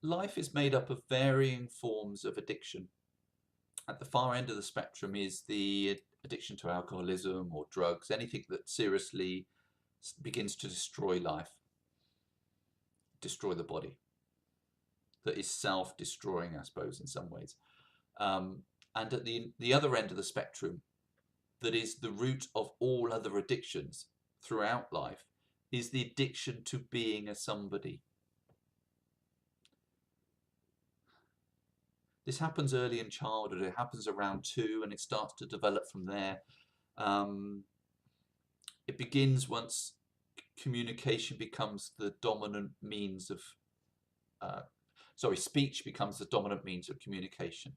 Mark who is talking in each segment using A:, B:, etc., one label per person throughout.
A: life is made up of varying forms of addiction. At the far end of the spectrum is the addiction to alcoholism or drugs, anything that seriously begins to destroy life, destroy the body, that is self-destroying, I suppose, in some ways. And at the other end of the spectrum, that is the root of all other addictions throughout life, is the addiction to being a somebody. This happens early in childhood. It happens around 2 and it starts to develop from there. It begins once communication becomes the dominant means of, speech becomes the dominant means of communication.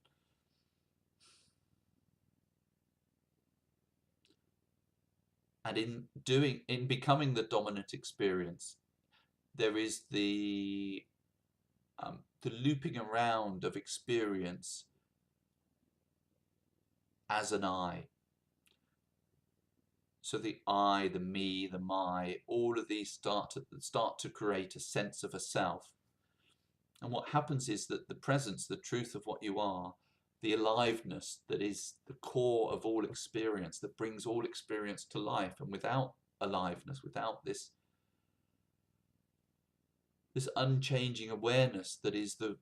A: And in becoming the dominant experience, there is the looping around of experience as an I. So the I, the me, the my, all of these start to create a sense of a self. And what happens is that the presence, the truth of what you are, the aliveness that is the core of all experience, that brings all experience to life, and without aliveness, without this unchanging awareness that is the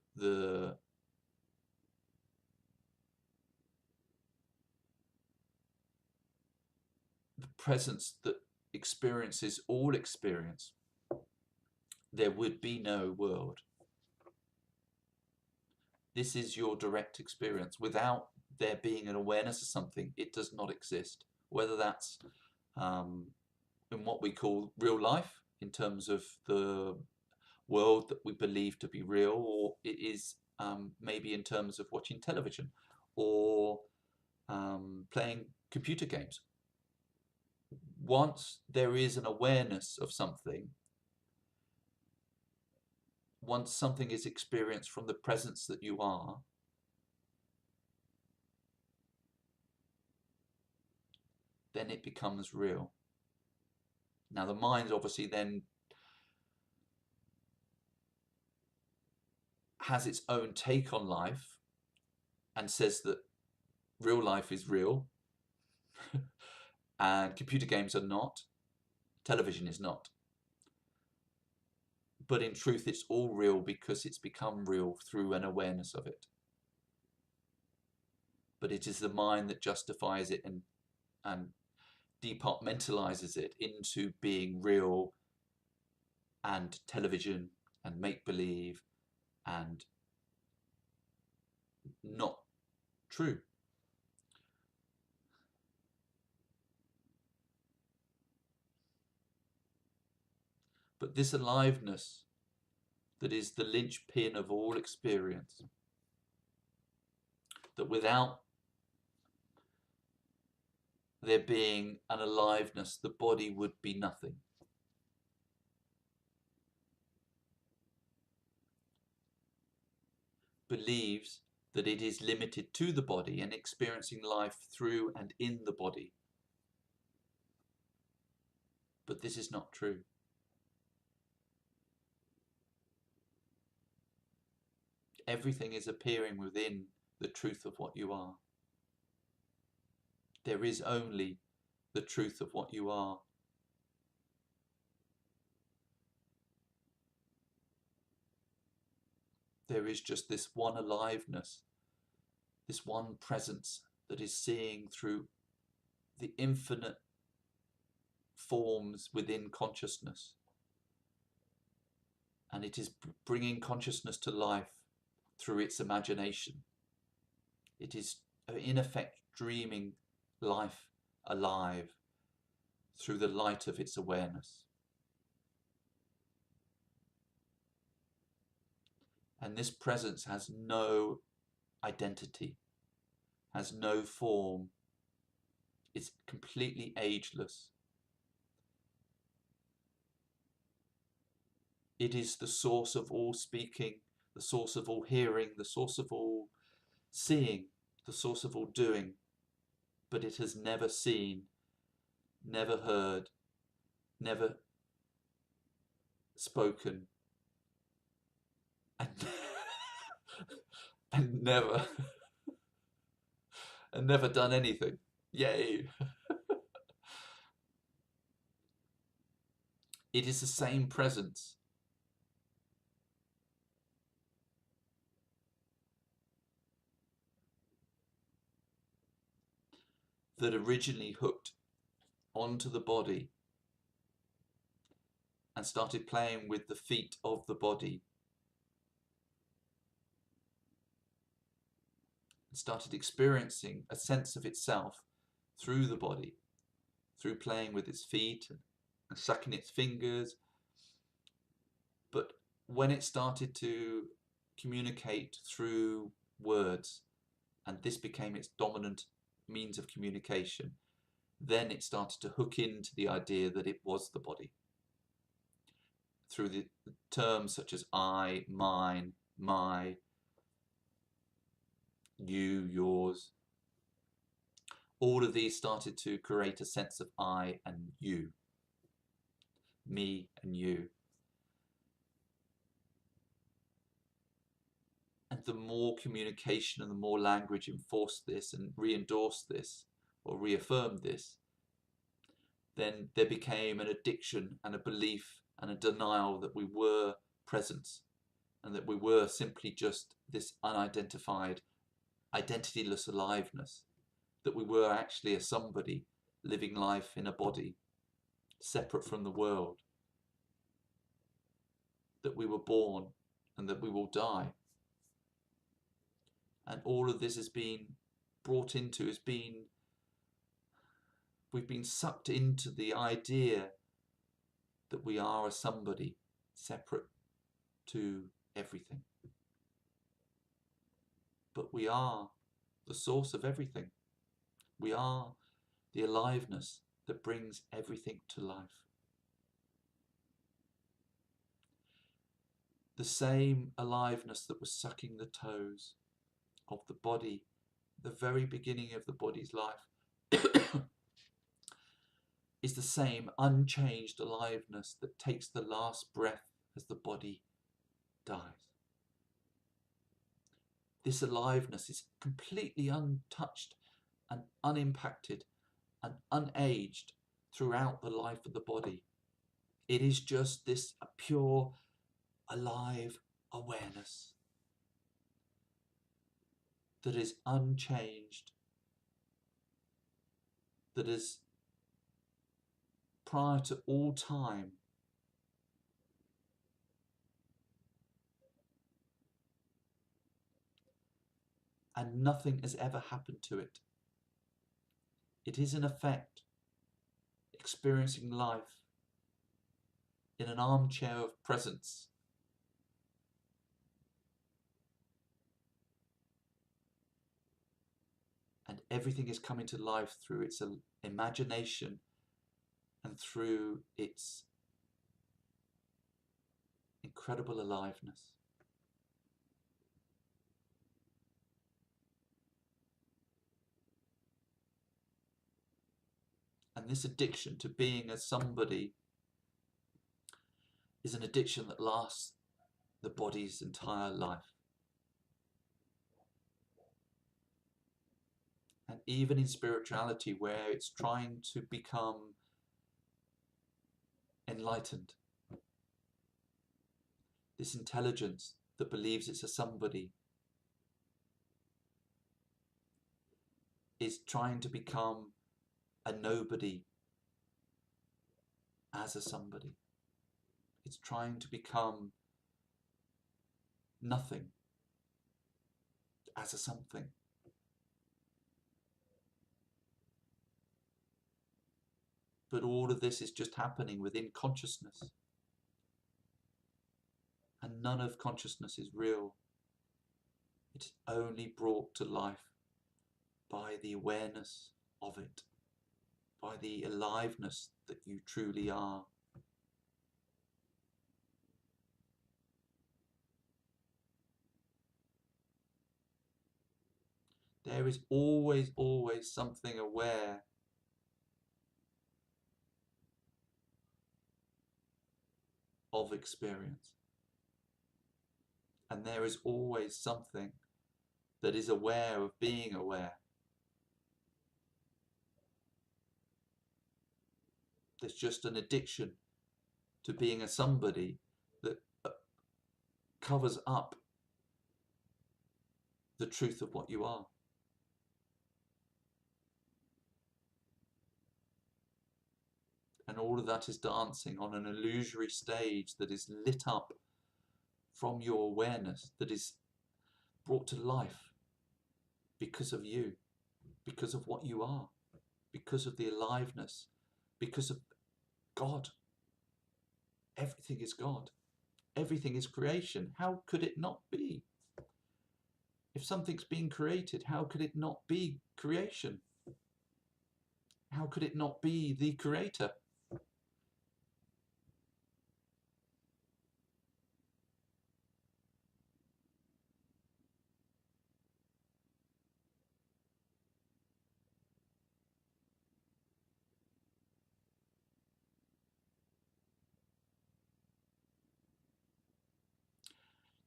A: presence that experiences all experience, there would be no world. This is your direct experience. Without there being an awareness of something, it does not exist. Whether that's in what we call real life, in terms of the world that we believe to be real, or it is maybe in terms of watching television or playing computer games. Once there is an awareness of something, once something is experienced from the presence that you are, then it becomes real. Now the mind obviously then has its own take on life and says that real life is real and computer games are not, television is not. But in truth, it's all real because it's become real through an awareness of it. But it is the mind that justifies it and departmentalizes it into being real and television and make-believe and not true. But this aliveness that is the linchpin of all experience, that without there being an aliveness, the body would be nothing. Believes that it is limited to the body and experiencing life through and in the body. But this is not true. Everything is appearing within the truth of what you are. There is only the truth of what you are. There is just this one aliveness, this one presence that is seeing through the infinite forms within consciousness. And it is bringing consciousness to life through its imagination. It is, in effect, dreaming life alive through the light of its awareness. And this presence has no identity, has no form. It's completely ageless. It is the source of all speaking, the source of all hearing, the source of all seeing, the source of all doing. But it has never seen, never heard, never spoken, and never and never done anything. Yay! It is the same presence that originally hooked onto the body and started playing with the feet of the body, and started experiencing a sense of itself through the body, through playing with its feet and sucking its fingers. But when it started to communicate through words, and this became its dominant means of communication, then it started to hook into the idea that it was the body through the terms such as I, mine, my, you, yours. All of these started to create a sense of I and you, me and you. And the more communication and the more language enforced this and re-endorsed this or reaffirmed this, then there became an addiction and a belief and a denial that we were presence and that we were simply just this unidentified, identityless aliveness, that we were actually a somebody living life in a body, separate from the world, that we were born and that we will die. And all of this has been brought into, we've been sucked into the idea that we are a somebody separate to everything. But we are the source of everything. We are the aliveness that brings everything to life. The same aliveness that was sucking the toes of the body, the very beginning of the body's life, is the same unchanged aliveness that takes the last breath as the body dies. This aliveness is completely untouched and unimpacted and unaged throughout the life of the body. It is just this pure, alive awareness that is unchanged, that is prior to all time, and nothing has ever happened to it. It is in effect experiencing life in an armchair of presence, and everything is coming to life through its imagination and through its incredible aliveness. And this addiction to being a somebody is an addiction that lasts the body's entire life. And even in spirituality, where it's trying to become enlightened, this intelligence that believes it's a somebody is trying to become a nobody as a somebody. It's trying to become nothing as a something. But all of this is just happening within consciousness. And none of consciousness is real. It is only brought to life by the awareness of it, by the aliveness that you truly are. There is always, always something aware of experience. And there is always something that is aware of being aware. There's just an addiction to being a somebody that covers up the truth of what you are. And all of that is dancing on an illusory stage that is lit up from your awareness, that is brought to life because of you, because of what you are, because of the aliveness, because of God. Everything is God. Everything is creation. How could it not be? If something's being created, how could it not be creation? How could it not be the creator?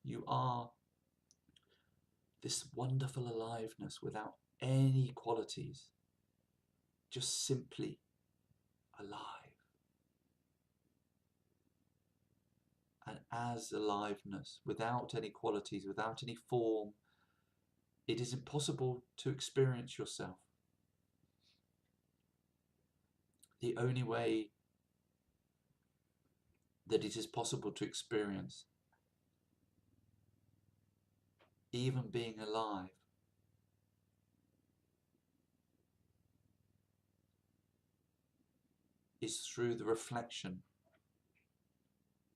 A: You are this wonderful aliveness without any qualities, just simply alive. And as aliveness, without any qualities, without any form, it is impossible to experience yourself. The only way that it is possible to experience, even being alive, is through the reflection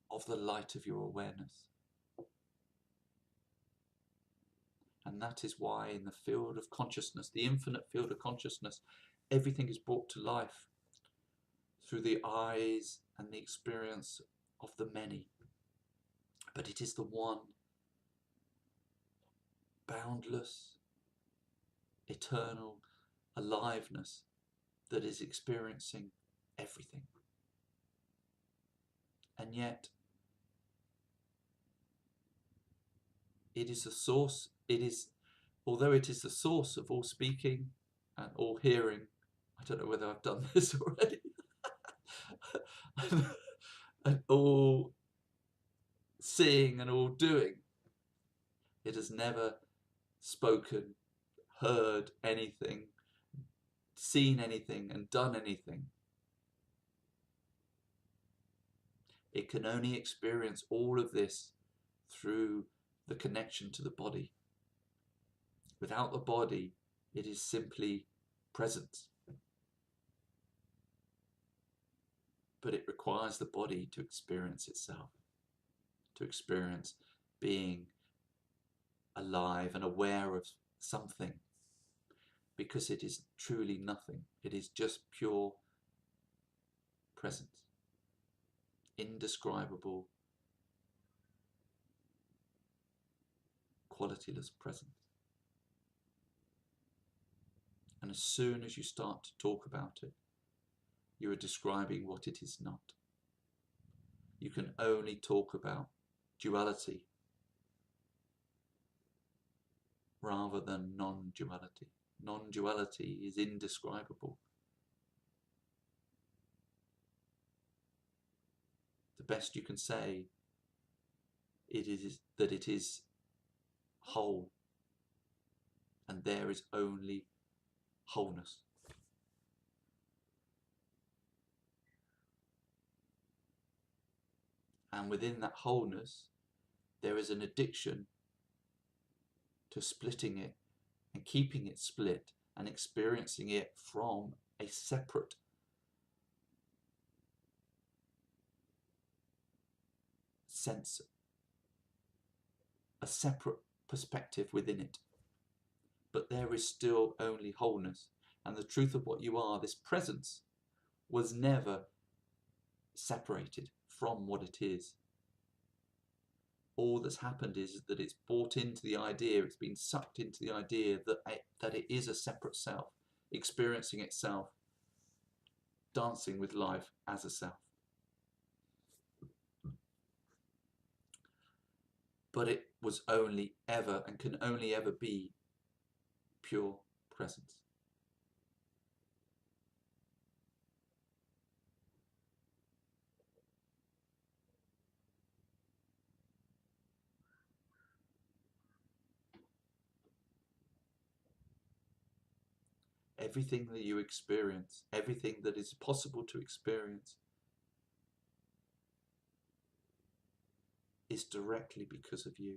A: of the light of your awareness. And that is why in the field of consciousness, the infinite field of consciousness, everything is brought to life through the eyes and the experience of the many. But it is the one boundless, eternal aliveness that is experiencing everything. And yet, it is the source, although it is the source of all speaking and all hearing. I don't know whether I've done this already. And all seeing and all doing. It has never spoken, heard anything, seen anything, and done anything. It can only experience all of this through the connection to the body. Without the body, it is simply presence. But it requires the body to experience itself, to experience being alive and aware of something, because it is truly nothing. It is just pure presence, indescribable, qualityless presence. And as soon as you start to talk about it, you are describing what it is not. You can only talk about duality rather than non-duality. Non-duality is indescribable. The best you can say is that it is whole, and there is only wholeness. And within that wholeness, there is an addiction to splitting it and keeping it split and experiencing it from a separate sense, a separate perspective within it. But there is still only wholeness. And the truth of what you are, this presence, was never separated from what it is. All that's happened is that it's bought into the idea, it's been sucked into the idea that it is a separate self, experiencing itself, dancing with life as a self. But it was only ever and can only ever be pure presence. Everything that you experience, everything that is possible to experience, is directly because of you.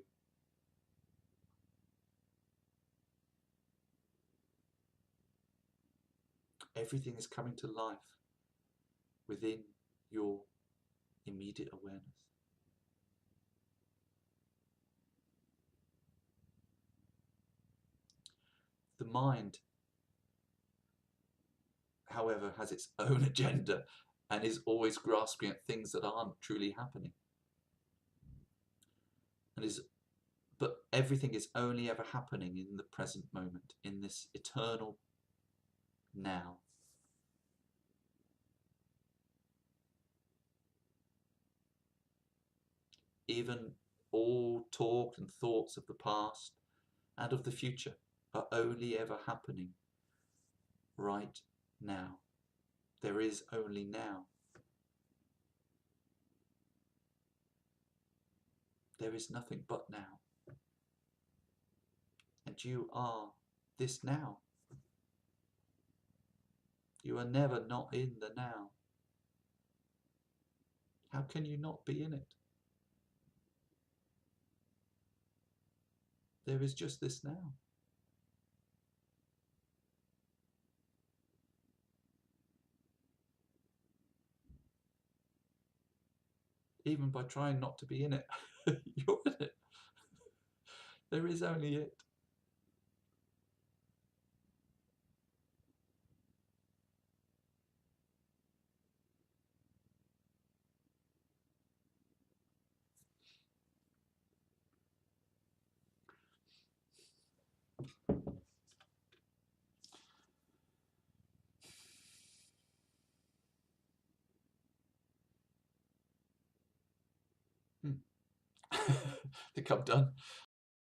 A: Everything is coming to life within your immediate awareness. The mind, however, has its own agenda and is always grasping at things that aren't truly happening. But everything is only ever happening in the present moment, in this eternal now. Even all talk and thoughts of the past and of the future are only ever happening right now. There is only now. There is nothing but now. And you are this now. You are never not in the now. How can you not be in it? There is just this now. Even by trying not to be in it, you're in it. There is only it. I think I'm done.